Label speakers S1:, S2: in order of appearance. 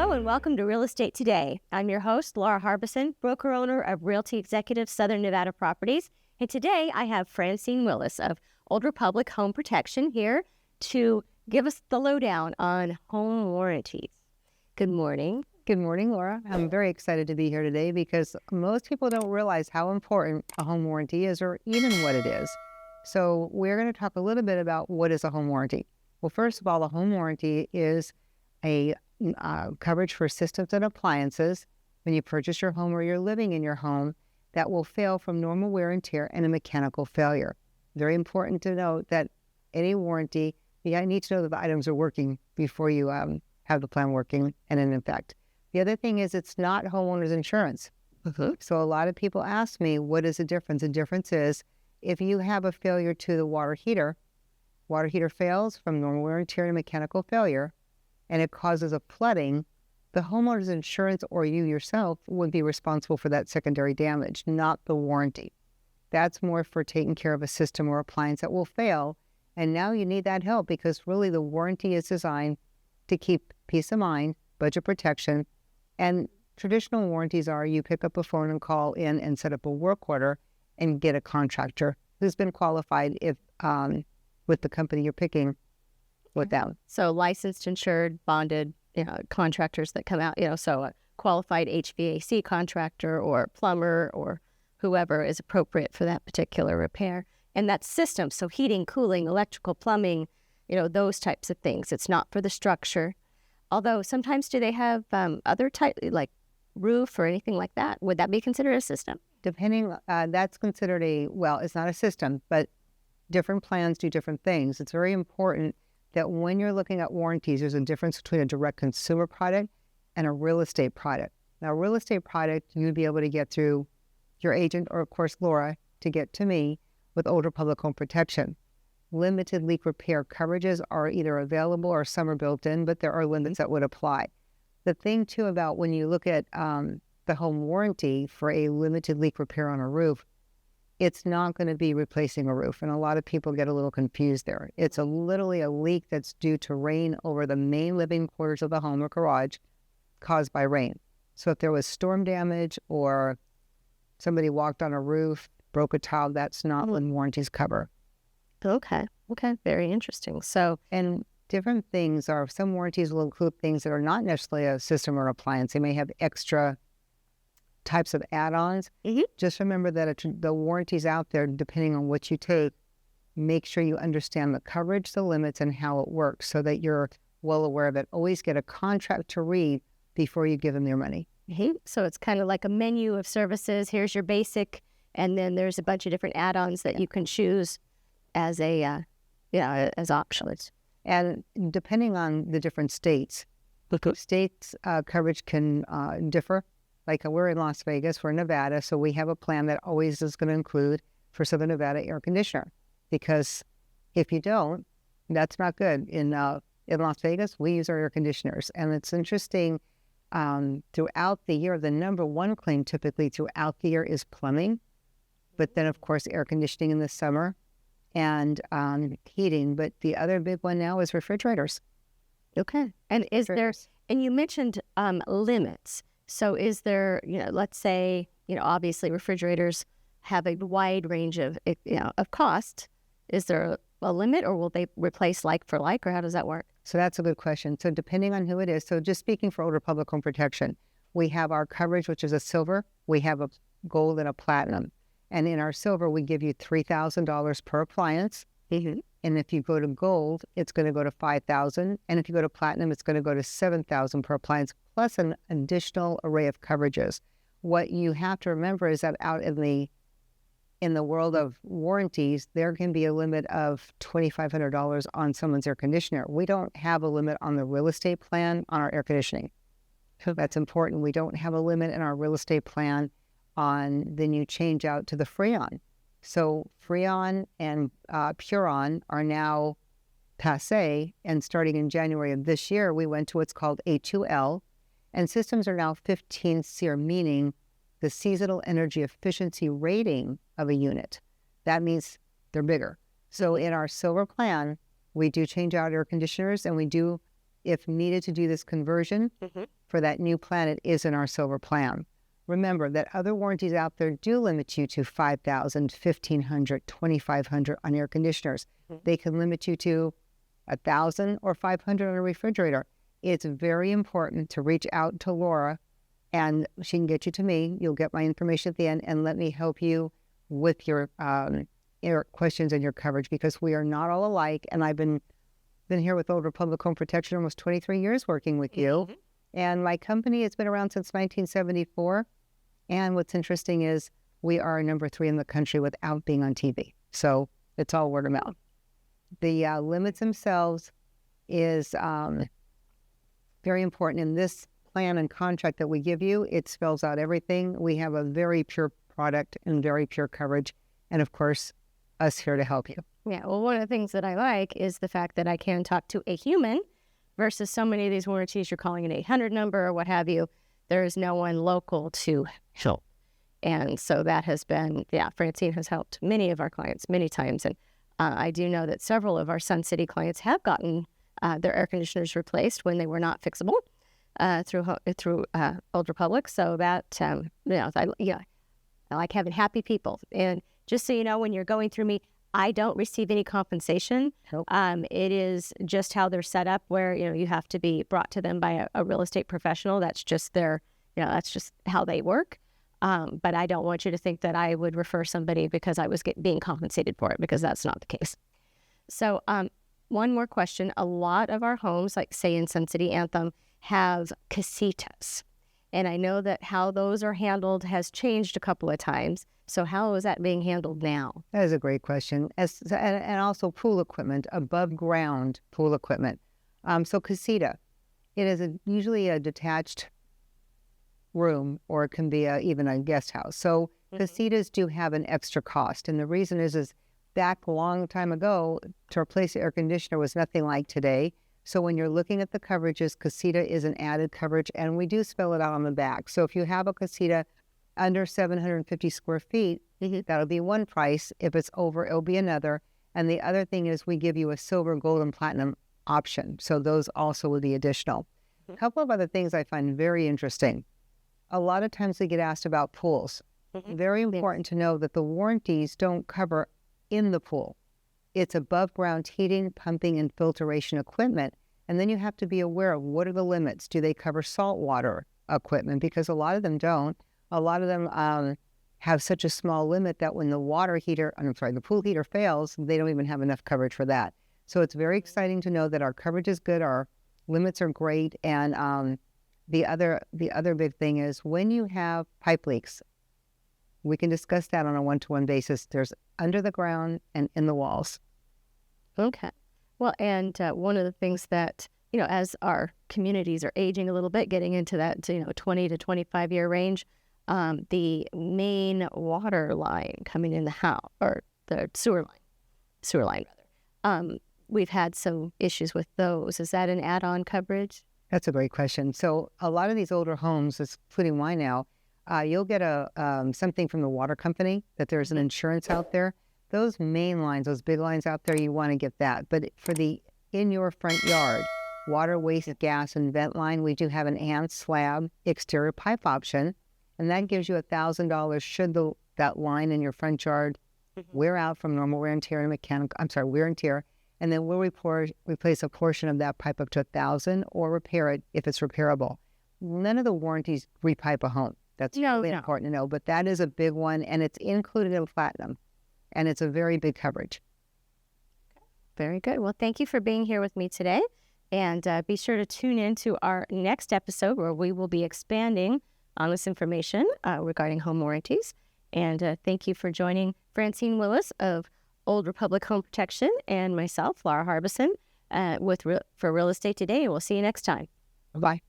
S1: Hello and welcome to Real Estate Today. I'm your host, Laura Harbison, broker owner of Realty Executive Southern Nevada Properties. And today I have Francine Willis of Old Republic Home Protection here to give us the lowdown on home warranties. Good morning.
S2: Good morning, Laura. I'm very excited to be here today because most people don't realize how important a home warranty is or even what it is. So we're going to talk a little bit about what is a home warranty. Well, first of all, a home warranty is a coverage for systems and appliances when you purchase your home or you're living in your home that will fail from normal wear and tear and a mechanical failure. Very important to note that any warranty, you need to know that the items are working before you have the plan working and in effect. The other thing is it's not homeowners insurance. So a lot of people ask me, what is the difference? The difference is if you have a failure to the water heater fails from normal wear and tear and mechanical failure, and it causes a flooding, the homeowner's insurance or you yourself would be responsible for that secondary damage, not the warranty. That's more for taking care of a system or appliance that will fail. And now you need that help because really the warranty is designed to keep peace of mind, budget protection, and traditional warranties are you pick up a phone and call in and set up a work order and get a contractor who's been qualified if with the company you're picking with them.
S1: So licensed, insured, bonded contractors that come out, so a qualified HVAC contractor or plumber or whoever is appropriate for that particular repair. And that's systems, so heating, cooling, electrical, plumbing, those types of things. It's not for the structure. Although sometimes do they have other type, like roof or anything like that? Would that be considered a system?
S2: Depending, that's considered it's not a system, but different plans do different things. It's very important that when you're looking at warranties, there's a difference between a direct consumer product and a real estate product. Now, a real estate product, you'd be able to get through your agent or, of course, Laura, to get to me with Old Republic Home Protection. Limited leak repair coverages are either available or some are built in, but there are limits that would apply. The thing, too, about when you look at the home warranty for a limited leak repair on a roof, it's not going to be replacing a roof. And a lot of people get a little confused there. It's literally a leak that's due to rain over the main living quarters of the home or garage caused by rain. So if there was storm damage or somebody walked on a roof, broke a tile, that's not what warranties cover.
S1: Okay. Very interesting. So,
S2: and different things are, some warranties will include things that are not necessarily a system or appliance. They may have extra types of add-ons. Just remember that the warranties out there, depending on what you take, make sure you understand the coverage, the limits, and how it works so that you're well aware of it. Always get a contract to read before you give them your money.
S1: So it's kind of like a menu of services. Here's your basic, and then there's a bunch of different add-ons that you can choose as as options.
S2: And depending on the different states, coverage can differ. Like we're in Las Vegas, we're in Nevada, so we have a plan that always is going to include for Southern Nevada air conditioner. Because if you don't, that's not good. In Las Vegas, we use our air conditioners. And it's interesting, throughout the year, the number one claim typically throughout the year is plumbing. But then, of course, air conditioning in the summer and heating. But the other big one now is refrigerators.
S1: Okay. And and you mentioned limits. So is there, let's say, obviously refrigerators have a wide range of cost. Is there a limit or will they replace like for like, or how does that work?
S2: So that's a good question. So depending on who it is, so just speaking for Old Republic Home Protection, we have our coverage, which is a silver. We have a gold and a platinum. And in our silver, we give you $3,000 per appliance. And if you go to gold, it's going to go to $5,000. And if you go to platinum, it's going to go to $7,000 per appliance, plus an additional array of coverages. What you have to remember is that out in the world of warranties, there can be a limit of $2,500 on someone's air conditioner. We don't have a limit on the real estate plan on our air conditioning. So that's important. We don't have a limit in our real estate plan on the new change out to the Freon. So Freon and Puron are now passé, and starting in January of this year, we went to what's called A2L, and systems are now 15 SEER, meaning the seasonal energy efficiency rating of a unit. That means they're bigger. So in our silver plan, we do change out air conditioners, and we do if needed to do this conversion for that new plan, it is in our silver plan. Remember that other warranties out there do limit you to $5,000, $1,500, $2,500 on air conditioners. They can limit you to $1,000 or $500 on a refrigerator. It's very important to reach out to Laura, and she can get you to me. You'll get my information at the end, and let me help you with your questions and your coverage, because we are not all alike. And I've been here with Old Republic Home Protection almost 23 years working with you. And my company has been around since 1974. And what's interesting is we are number 3 in the country without being on TV. So it's all word of mouth. The limits themselves is very important. In this plan and contract that we give you, it spells out everything. We have a very pure product and very pure coverage. And of course, us here to help you.
S1: Yeah, well, one of the things that I like is the fact that I can talk to a human versus so many of these warranties, you're calling an 800 number or what have you. There is no one local to help. And so that has been, Francine has helped many of our clients many times. And I do know that several of our Sun City clients have gotten their air conditioners replaced when they were not fixable through Old Republic. So that, I like having happy people. And just so you know, when you're going through me, I don't receive any compensation.
S2: Nope.
S1: It is just how they're set up, where you have to be brought to them by a real estate professional. That's just that's just how they work. But I don't want you to think that I would refer somebody because I was being compensated for it, because that's not the case. So one more question. A lot of our homes, like say in Sun City Anthem, have casitas. And I know that how those are handled has changed a couple of times. So how is that being handled now?
S2: That is a great question. And also pool equipment, above ground pool equipment. So casita, it is usually a detached room, or it can be even a guest house. So casitas do have an extra cost. And the reason is back a long time ago, to replace the air conditioner was nothing like today. So when you're looking at the coverages, casita is an added coverage, and we do spell it out on the back. So if you have a casita under 750 square feet, that'll be one price. If it's over, it'll be another. And the other thing is we give you a silver, gold, and platinum option. So those also will be additional. A couple of other things I find very interesting. A lot of times we get asked about pools. Very important to know that the warranties don't cover in the pool. It's above ground heating, pumping, and filtration equipment. And then you have to be aware of what are the limits. Do they cover saltwater equipment? Because a lot of them don't. A lot of them have such a small limit that when the the pool heater fails, they don't even have enough coverage for that. So it's very exciting to know that our coverage is good, our limits are great, and the other big thing is when you have pipe leaks, we can discuss that on a one-to-one basis. There's under the ground and in the walls.
S1: Okay. Well, and one of the things that, as our communities are aging a little bit, getting into that 20 to 25 year range, the main water line coming in the house, or the sewer line rather, we've had some issues with those. Is that an add-on coverage?
S2: That's a great question. So a lot of these older homes, including mine now, you'll get something from the water company that there's an insurance out there. Those main lines, those big lines out there, you want to get that. But for the in your front yard, water, waste, gas, and vent line, we do have an and slab exterior pipe option. And that gives you $1,000 should that line in your front yard wear out from normal wear and tear and wear and tear. And then we'll replace a portion of that pipe up to $1,000 or repair it if it's repairable. None of the warranties repipe a home. That's really important to know. But that is a big one, and it's included in platinum. And it's a very big coverage.
S1: Very good. Well, thank you for being here with me today. And be sure to tune in to our next episode, where we will be expanding on this information regarding home warranties. And thank you for joining Francine Willis of Old Republic Home Protection and myself, Laura Harbison, for Real Estate Today. We'll see you next time.
S2: Bye-bye.